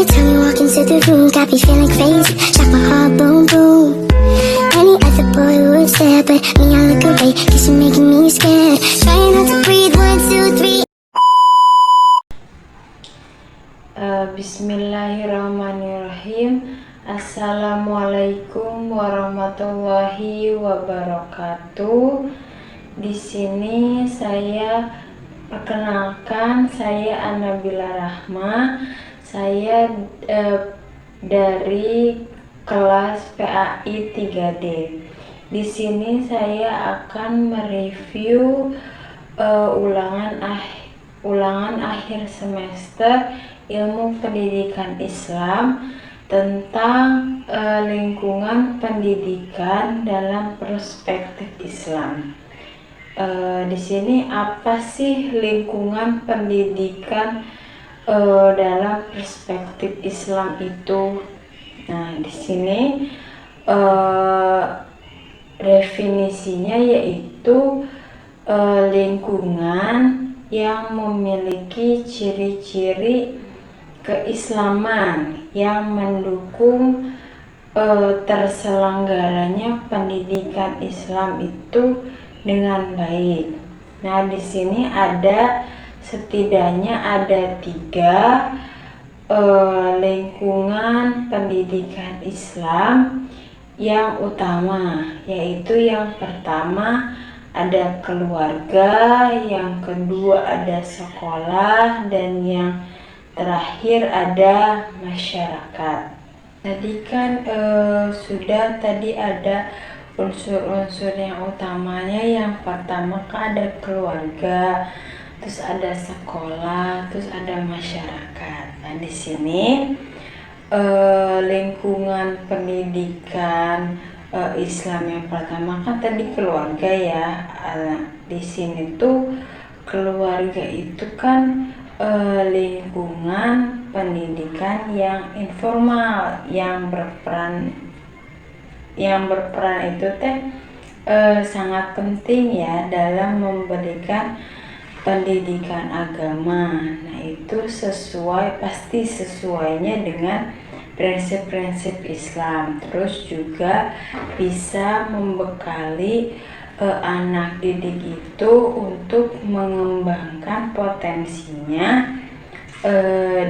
time you walk into the room, got me feeling crazy, shot my heart boom boom. Any other boy would stare, but me I look away, cause you're making me scared. Trying not to breathe, 1, 2, 3. Bismillahirrahmanirrahim. Assalamualaikum warahmatullahi wabarakatuh. Di sini saya perkenalkan, saya Anabila Rahma. Saya dari kelas PAI 3D. Di sini saya akan mereview ulangan akhir semester Ilmu Pendidikan Islam tentang lingkungan pendidikan dalam perspektif Islam. Di sini apa sih lingkungan pendidikan dalam perspektif Islam itu? Nah, di sini definisinya yaitu lingkungan yang memiliki ciri-ciri keislaman yang mendukung terselenggaranya pendidikan Islam itu dengan baik. Nah, di sini setidaknya ada 3 lingkungan pendidikan Islam yang utama, yaitu yang pertama ada keluarga, yang kedua ada sekolah, dan yang terakhir ada masyarakat. Tadi kan tadi ada unsur-unsur yang utamanya. Yang pertama kan ada keluarga, terus ada sekolah, terus ada masyarakat. Nah, di sini lingkungan pendidikan Islam yang pertama kan tadi keluarga ya. Di sini tuh keluarga itu kan lingkungan pendidikan yang informal, yang berperan itu sangat penting ya dalam memberikan pendidikan agama. Nah, itu pasti sesuainya dengan prinsip-prinsip Islam. Terus juga bisa membekali anak didik itu untuk mengembangkan potensinya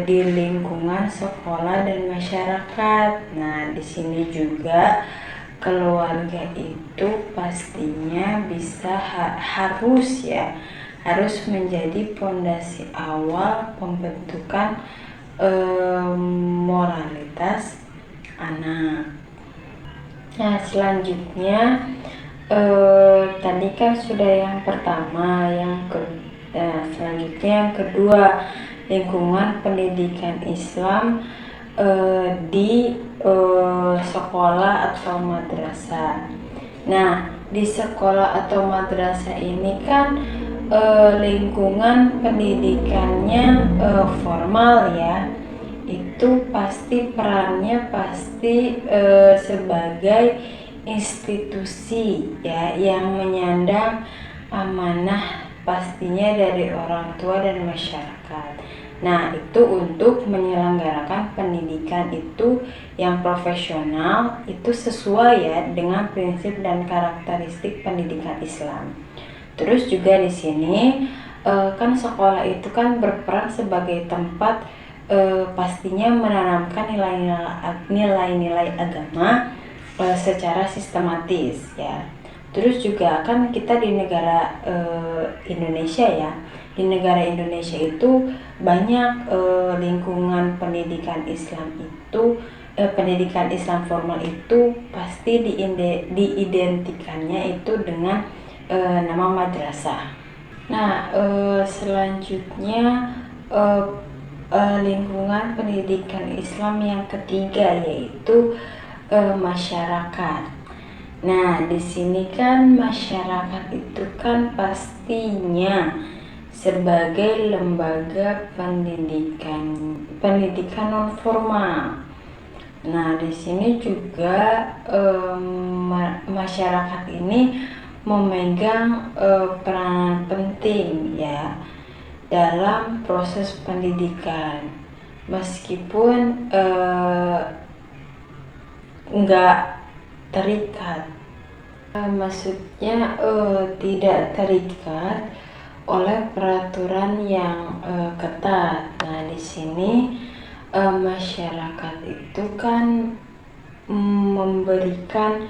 di lingkungan sekolah dan masyarakat. Nah, di sini juga keluarga itu pastinya harus menjadi pondasi awal pembentukan moralitas anak. Nah, selanjutnya tadi kan sudah yang pertama, selanjutnya yang kedua, lingkungan pendidikan Islam di sekolah atau madrasah. Nah, di sekolah atau madrasah ini kan lingkungan pendidikannya formal ya. Itu pasti perannya sebagai institusi ya, yang menyandang amanah pastinya dari orang tua dan masyarakat. Nah, itu untuk menyelenggarakan pendidikan itu yang profesional, itu sesuai ya dengan prinsip dan karakteristik pendidikan Islam. Terus juga di sini kan sekolah itu kan berperan sebagai tempat pastinya menanamkan nilai-nilai agama secara sistematis ya. Terus juga kan kita di negara Indonesia ya. Di negara Indonesia itu banyak lingkungan pendidikan Islam itu pendidikan Islam formal itu pasti diidentikannya itu dengan nama madrasah. Nah, selanjutnya lingkungan pendidikan Islam yang ketiga yaitu masyarakat. Nah, di sini kan masyarakat itu kan pastinya sebagai lembaga pendidikan non formal. Nah, di sini juga masyarakat ini memegang peranan penting ya dalam proses pendidikan. meskipun nggak terikat. Maksudnya tidak terikat oleh peraturan yang ketat. Nah, di sini masyarakat itu kan memberikan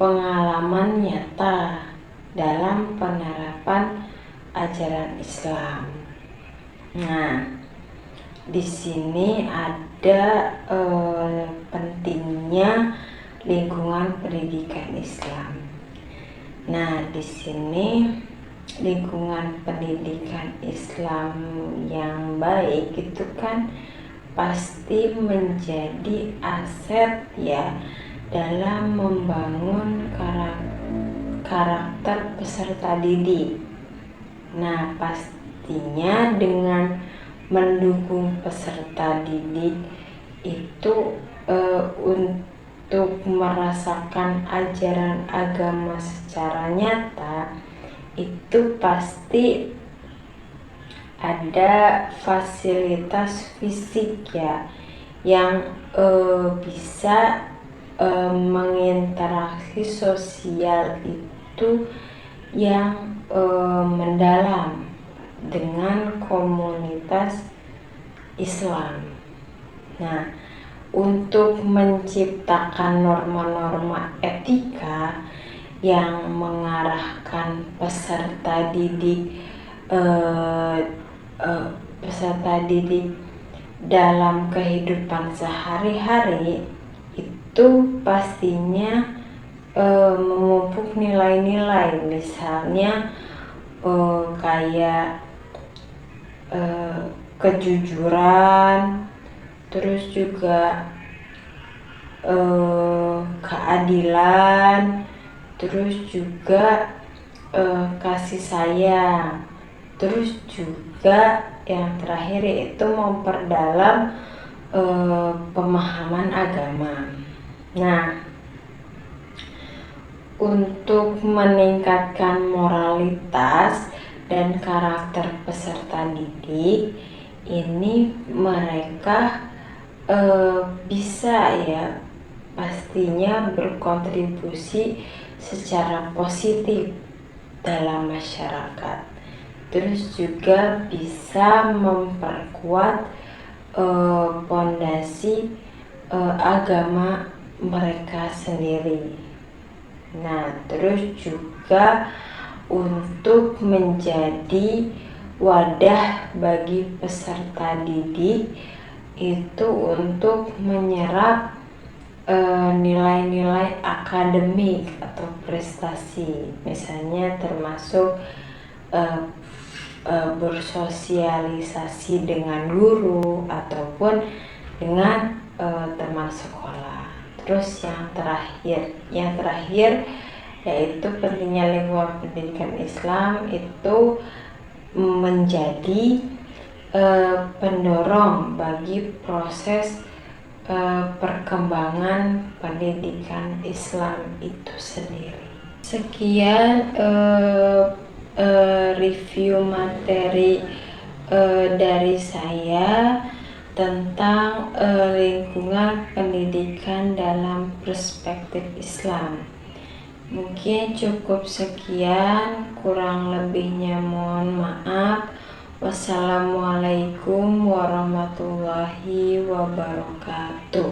pengalaman nyata dalam penerapan ajaran Islam. Nah, di sini ada pentingnya lingkungan pendidikan Islam. Nah, di sini lingkungan pendidikan Islam yang baik itu kan pasti menjadi aset ya dalam membangun karakter peserta didik. Nah, pastinya dengan mendukung peserta didik itu untuk merasakan ajaran agama secara nyata, itu pasti ada fasilitas fisik ya yang bisa menginteraksi sosial itu yang mendalam dengan komunitas Islam. Nah, untuk menciptakan norma-norma etika yang mengarahkan peserta didik dalam kehidupan sehari-hari, itu pastinya memupuk nilai-nilai, misalnya kayak kejujuran, terus juga keadilan, terus juga kasih sayang, terus juga yang terakhir yaitu memperdalam pemahaman agama. Nah, untuk meningkatkan moralitas dan karakter peserta didik, ini mereka bisa ya pastinya berkontribusi secara positif dalam masyarakat. Terus juga bisa memperkuat pondasi agama mereka sendiri. Nah, terus juga untuk menjadi wadah bagi peserta didik itu untuk menyerap nilai-nilai akademik atau prestasi, misalnya termasuk bersosialisasi dengan guru ataupun dengan teman sekolah. Terus yang terakhir yaitu pentingnya lingkungan pendidikan Islam itu menjadi pendorong bagi proses perkembangan pendidikan Islam itu sendiri. Sekian review materi dari saya tentang lingkungan pendidikan dalam perspektif Islam. Mungkin cukup sekian, kurang lebihnya mohon maaf. Wassalamualaikum warahmatullahi wabarakatuh.